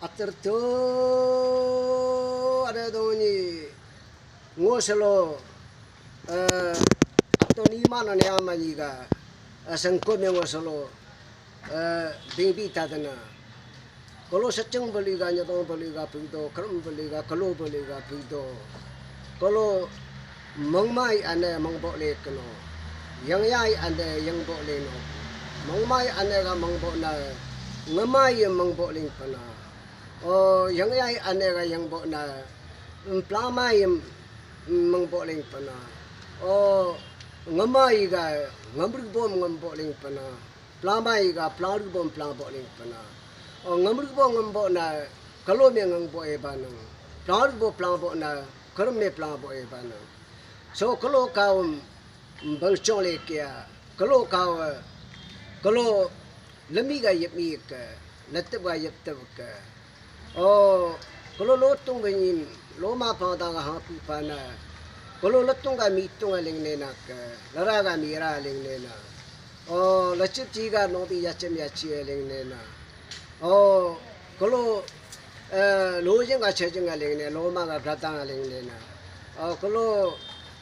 aterto ada doni ngoselo atau ni mana ni amanyiga sangko me ngoselo baby tadana kalau seceng beliga nyatong beliga pinto kerum beliga kalau beliga pinto kalau mangmai ane mangbok le keno yang yai ane yang bok le no mangmai ane ga mangbok na ngamai mangbok ling pana oh yang yai ane ga yang bok na plamai mangbok ling pana oh ngamai ga ngamrik bom ngambok ling pana plamai ga plaruk bom plambok ling pana oh ngamrik bom ngambok na kalau me ngambok e banang plaruk bom plambok na kerum me plambok e banang so kalau kau bercong le kia kalau kau kalau lemi ga yep mi ke letep ga yep tep ke oh kalau lotung gin lo ma pa da ga ha pu pa na kalau lotung ga mi tung ga ling ne na ke lara ga mi ra ling ne na oh la chip ji ga no ti ya chem ya chi ling ne na oh kalau lo jing ga che jing ga ling ne lo ma ga bra ta ga ling ne na oh kalau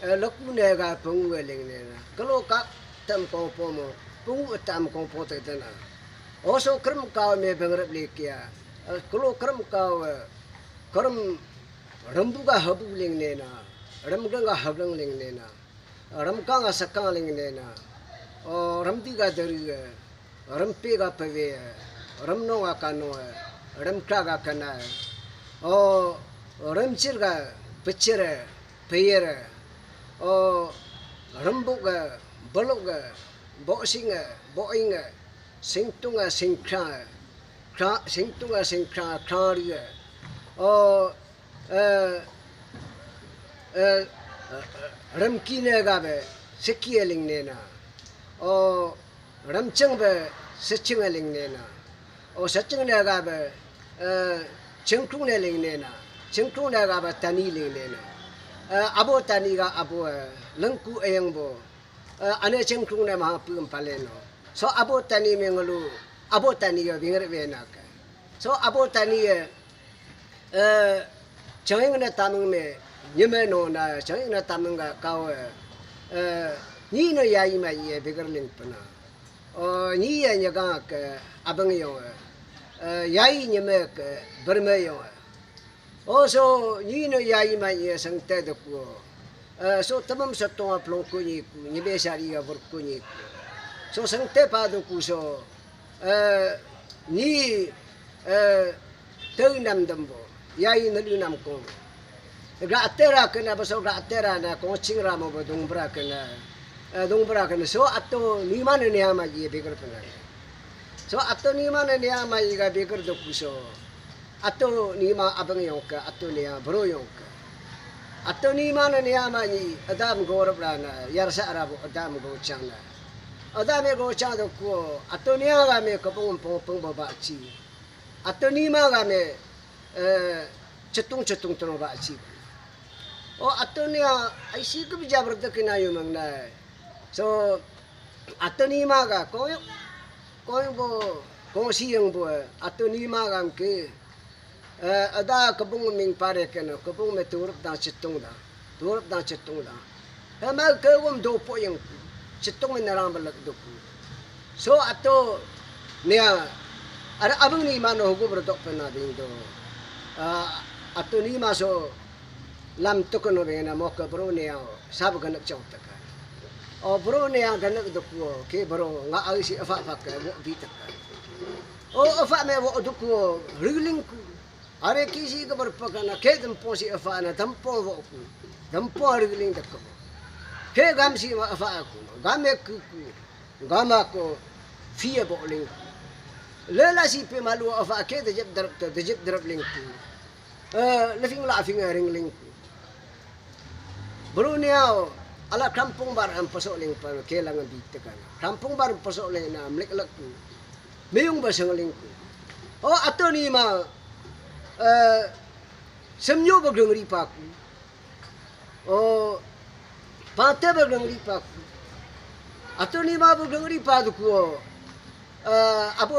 laku nega pengu eling nena kalau kak tam kau pomo pengu tam kau pote tena oso krem kau me bengrep lekia kalau krem kau krem rambu ga habu ling nena ram ga hablang ling nena ram ka ga sakang ling nena o ram ti ga dari ram pe ga peve ram no ga kano ram ka ga kana o ram chir ga pechere peyere oh rambuga baloga boxinga boinga singtunga singkra singtunga singkra kariga oh ramkine gabe sekieling nena oh ramchangbe sechingaling nena oh sechinga gabe chengtune ling nena chengtune gabe tani ling nena abo tani ga abo lengku eyang bo ane chengtung ne maha pum paleno so abo tani mengelu abo tani ga bingre benak so abo tani chang ne tamung me nyeme no na chang ne tamung ga kaw ni no yai ma ye bigr ling pana o ni ya nya ga ke abang yo yai nyeme ke berme yo oh so ni no yai ma ye sang te de ko so tamam sa to plong ko ni be sari ga bor ko ni so sang te pa do ku so ni te nam dam bo yai na lu nam ko ga atera ke na ba so ga atera na ko ching ra mo ba dong bra ke na so ato ni ma ne ma ye be gar pa na so ato ni ma ne ma ye ga be gar do ku so atau ni ma abang yongka atau ni bro yongka atau ni mana ni ama ni adam gorab rana yarsa arabu adam go chana adam go chana ko atau ni aga me kapung pong baba chi atau ni ma ga me cetung tro ba chi oh atau ni ai si ke bijabar de kina yo mang na so atau ni ma ga ko bo ko si yang bo atau ni ma ga ke ada kabung ming pare kena kabung me turap da chitung da hama kawum do po yang chitung na ram balak do so ato nia ara abang ni mano hugo brodok pena ding do ato ni maso lam to kono be na mo ka bro nia sab ganak chau ta ka o bro nia ganak do ko ke bro nga ai si afa fa ka wo bi ta ka o afa me wo do ko riling ku are kisi ke berpakana ke tempo si afana tempo woku tempo riling takko ke gam si afa aku game ku gama ko fie bowling lela si pe malu afa ke de jeb darab ling ku lafing la afing ring ling ku bruniao ala kampung bar am pasok ling pa ke lang bitekan kampung bar pasok ling na mlek lak ku meyung basang ling ku oh ato ni ma semnyo bagong ripaku oh pate bagong ripaku atau ni ma bagong ripadu ko abo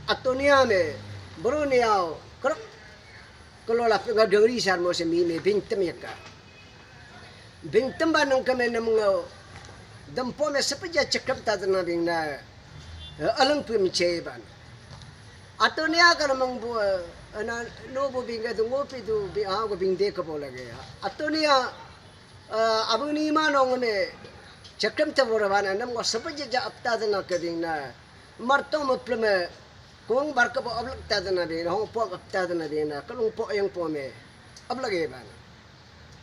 atau ni ame bro niao kalau la penga dengri sar mo se mi me bingtem yaka bingtem ba nang kame na mga dampo me sepeja cekap ta na bing na alang pu mi che ban ato nia ka namang bu ana no bu binga du ngopi du bi a go bing de ka bola ge ato nia abu ni ma no ngame cekam ta bora ban nam go sepeja ja apta na ka bing na marto mo pleme kung barka po ablak ta na bing hong po apta na bing na kalung po yang po me ablak ge ban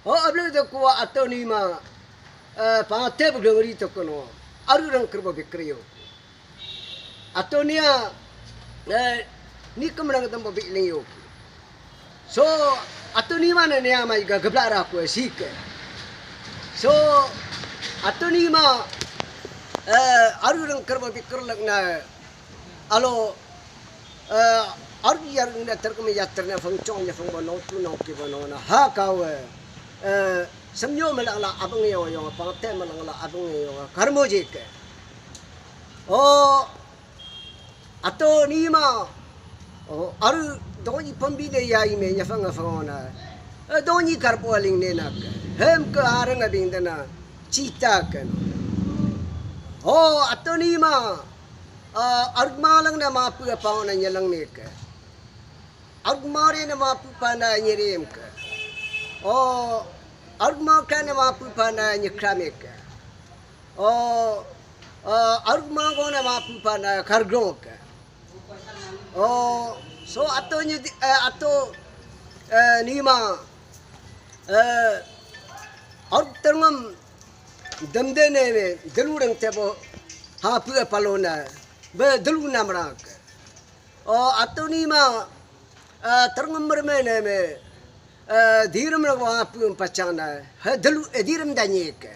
ho ablak de ko ato ni ma pangate bu dengri to kono aru rang kerbo bikriyo ato nia ni kemenang tempo bikling yo so ato ni mana ni ama iga geblara ko sike so ato ni ma aru rang kerbo bikrlak na alo aru yar na terkeme yatrna fangchong ya fang bono tu no ki bono na ha kawe samyo melala abang yo yo pangate melala abang yo karmo jike oh ato ni ma aru doni pambi de yai me nya fanga fanga doni karpo aling ne nak hem ka arang abing dana cita kan oh ato ni ma argma lang na mapu pa na nyalang me ka argma re na mapu pa na nyerem ka oh argma ka na mapu pa na nyakrame ka oh argma ko na mapu pa na kargo ka oh so ato ni ato nima और तरंगम दमदे ने दलूरंग तेबो हाँ पूरे पलोना बे दलू नामरा के और अतो नीमा तरंगम मरमे ने में धीरम रगवा पूरे पचाना है दलू धीरम दानिये के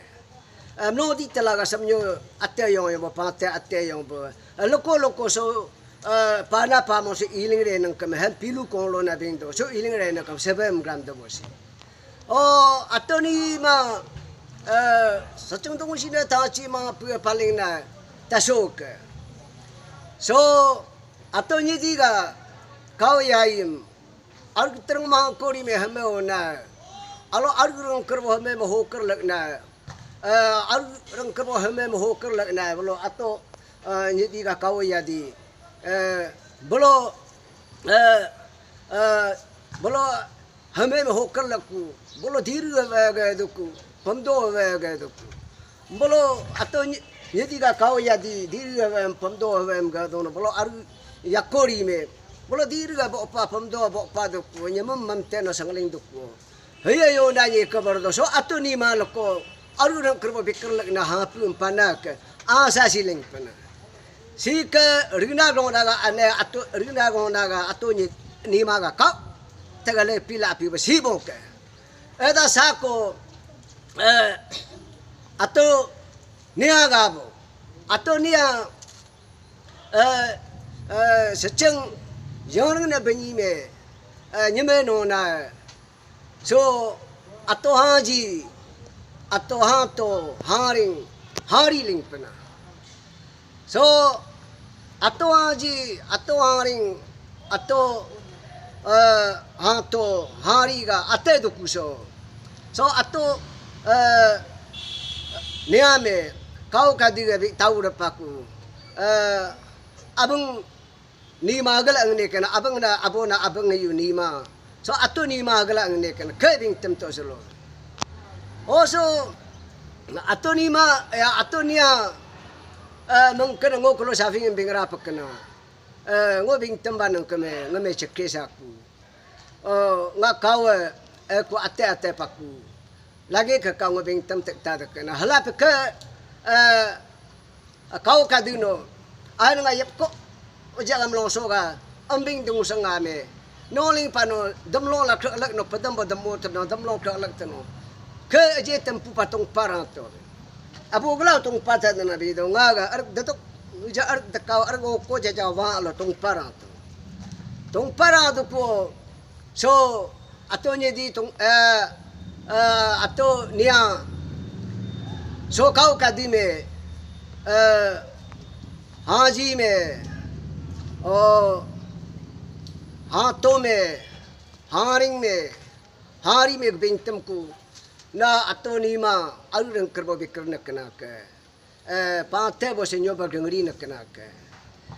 नोदी तलागा समझो अत्ते यों ये वो पाते अत्ते यों वो लोको लोको सो पाना पामो से इलिंग रे नंग कम है पिलू कोंलो ना बिंग दो सो इलिंग रे नंग कम सेबम ग्राम दो बोसी ओ अतोनी मा सचंग तो मुझे ताची मा पुए पालिंग ना तशोक सो अतोनी दिगा काव याइम अर्ग तरंग मा कोरी में हमें होना अलो अर्ग रंग करवो हमें महो कर लगना अर्ग रंग करवो हमें महो कर लगना बोलो अतो निदी का काव यादी बोलो बोलो हमें में होकर लगू बोलो धीर गए दुकू पंदो गए दुकू बोलो अतो यदि का काव यादी धीर पंदो गए दोनों बोलो अरु याकोरी में बोलो धीर का बोपा पंदो बोपा दुकू यमम ममते न संगलिंग दुकू हे यो ना ये कबर दो सो अतो नी माल को अरु रंग करबो बिकर लगना हापुम पनाक आसा सिलिंग पना सीक रिना गोनागा अने अतो रिना गोनागा अतो नी मागा का tegale pila pi basibo ke eda sako ato nia gabo ato nia secheng yorang na benyi me nyeme no na so ato haji ato hato haring hariling pena so ato haji ato haring ato हाँ तो हारी का अते तो कुछो सो अतो नया में काउ का दिगे भी ताऊ रपाकू अबंग नीमा अगल अंगने के ना अबंग ना अबो ना अबंग यू नीमा सो अतो नीमा अगल अंगने के ना कहीं तम तो चलो ओ सो अतो नीमा या अतो निया मungkin ngô kalau saving bingra pekena ngô bing temban ngkeme ngame cekesaku nga kau ku ate paku lagi ke kau ngobing tem tek ta kena hala pe ke kau kadino an nga yep ko ujagam long so ga ambing dung sanga me noling pano damlo la lak no padam bodam mo no damlo lak tano ke je tempu patong paranto abu glau tung pata na bi do nga ga ar datok uja ar dakau ar go ko ja wa lo tung paranto po so ato ni di tung ato niya so kau kadime haji me हाथों में हारिंग में hari me bentam ku na atoni ma alurang kerbo bikerna kena ke pate bo senyo ba dengri na kena ke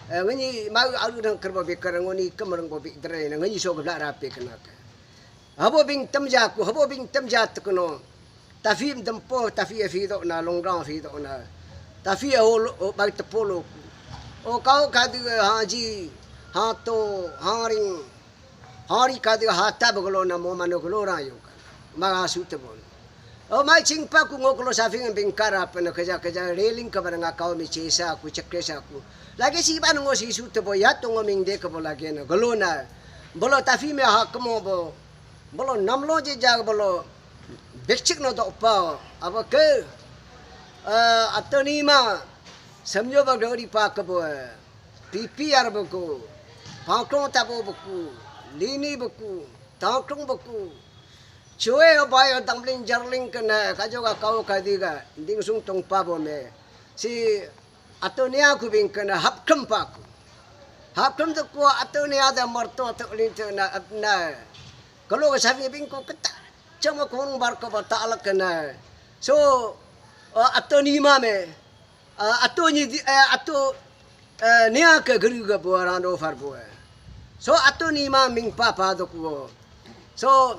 ngani ma alurang kerbo bikar ngoni kemerang bo bikdre na ngani so gla rape kena ke habo bentam ja ku habo bentam ja tkono tafi dempo tafi fi do na longrang fi do na tafi o ba tepolo o kau kadu haji hato haring hari kadu hata bagolo na mo mano golo rayo mga suitable o mai chingpa ku ngokolo safing bingkara pa na kaja railing ka baranga kaw mi chesa ku chakresa ku lagi si ba ngo si suitable ya to ngoming de ka bola gena golo na bolo tafi me hakmo bo bolo namlo je jag bolo bekchik no do pa aba ke atoni ma samyo ba dori pa ka bo pipi ar bo ko pakro ta bo ku lini beku, tangkung beku, cuy obai tangling jarling kena kajoga kau kadiga, ding sung tong pabo me, si atonia aku bing kena hapkem paku, hapkem tu ku atonia ada marto atau lintu na, kalau kesafi bing ku ketak, cuma kurung bar kau bata alak kena, so atonima me, atoni ato nia ke guru ke buaran ofar buat. So ato ni ma ming papa doku so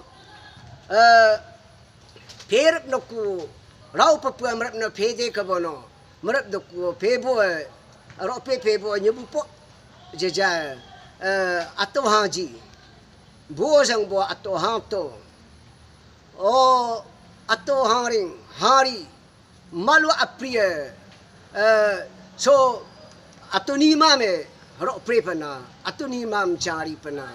perap noku rau papua merap no pede kabono merap doku pebo ro pebo nyebu po jeja ato haji bo sang bo ato hato o ato haring hari malu apriya so ato ni ma me ro prepana atu ni mam cari pana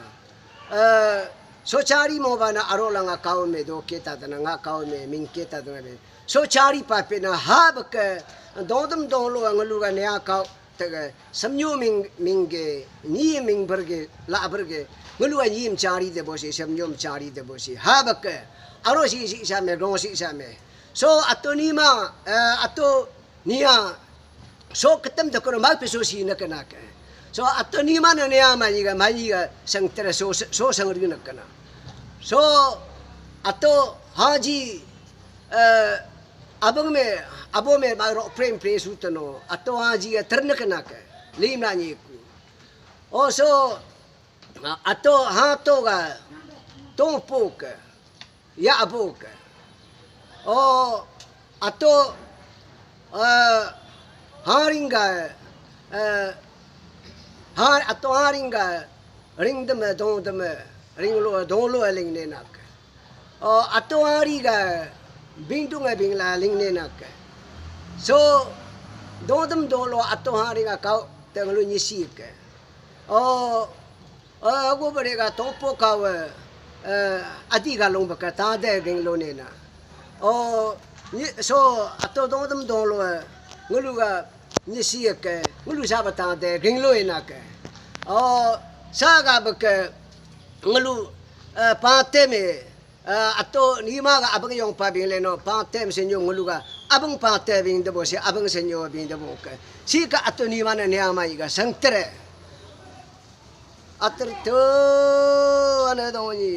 so cari mo bana aro langa kau me do kita dana nga kau me ming kita dana be so cari pa pena hab ke dodam dolo ngalu ga nya kau te samnyu mingge ni ming berge la berge ngalu ga yim cari de bosi samnyu cari de bosi hab ke aro si sa me ro si sa me so atu ni ma atu nia so ketem de ko ma pe so si na kana ke so ato ni mana ne ama ni ga sang tere so sang ri na kana so ato haji abo me ba ro prem su tano ato haji terna kana ka lim na ni ku o so ato ha to ga to po ka ya abo ka o ato haringa har ato haringa ring dem ring lo don lo ling ne nak o ato hariga bingtunga bingla ling ne nak so don lo ato haringa kau tenglo ni sik o go berega topo kau adi ga long baka ta de ring lo ne na o so ato don lo ngulu ga ni sik ngulu sa bata de ring lo ina ke o saga beke ngelu pate me ato ni ma ga abang yong pa bing le no pate me senyo ngelu ga abang pate bing de bo se abang senyo bing de bo ke si ka ato ni ma na ne ama ga sangtre ater to ana do ni